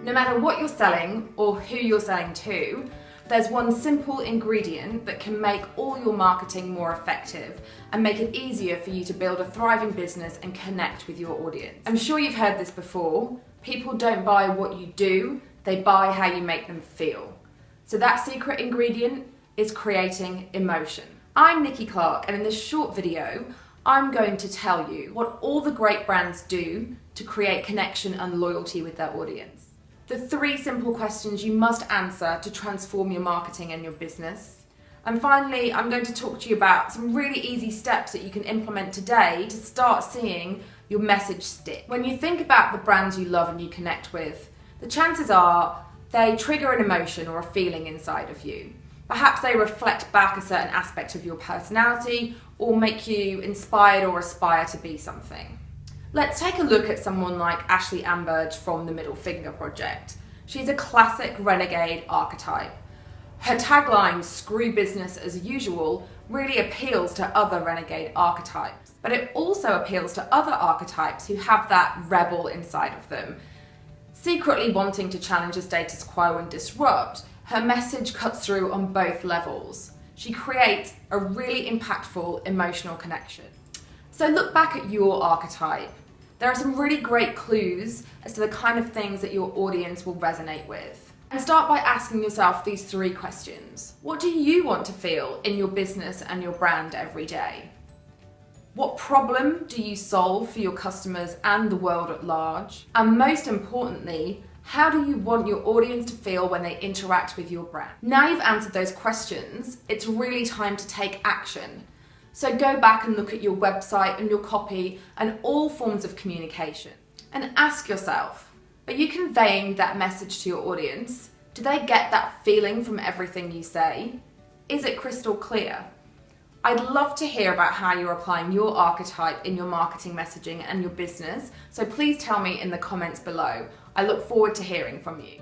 No matter what you're selling or who you're selling to, there's one simple ingredient that can make all your marketing more effective and make it easier for you to build a thriving business and connect with your audience. I'm sure you've heard this before. People don't buy what you do, they buy how you make them feel. So that secret ingredient is creating emotion. I'm Nikki Clark, and in this short video, I'm going to tell you what all the great brands do to create connection and loyalty with their audience. The 3 simple questions you must answer to transform your marketing and your business. And finally, I'm going to talk to you about some really easy steps that you can implement today to start seeing your message stick. When you think about the brands you love and you connect with, the chances are they trigger an emotion or a feeling inside of you. Perhaps they reflect back a certain aspect of your personality or make you inspired or aspire to be something. Let's take a look at someone like Ashley Ambridge from the Middle Finger Project. She's a classic renegade archetype. Her tagline, "Screw business as usual," really appeals to other renegade archetypes, but it also appeals to other archetypes who have that rebel inside of them. Secretly wanting to challenge the status quo and disrupt, her message cuts through on both levels. She creates a really impactful emotional connection. So look back at your archetype. There are some really great clues as to the kind of things that your audience will resonate with. And start by asking yourself these 3 questions. What do you want to feel in your business and your brand every day? What problem do you solve for your customers and the world at large? And most importantly, how do you want your audience to feel when they interact with your brand? Now you've answered those questions, it's really time to take action. So go back and look at your website and your copy and all forms of communication. And ask yourself, are you conveying that message to your audience? Do they get that feeling from everything you say? Is it crystal clear? I'd love to hear about how you're applying your archetype in your marketing messaging and your business, so please tell me in the comments below. I look forward to hearing from you.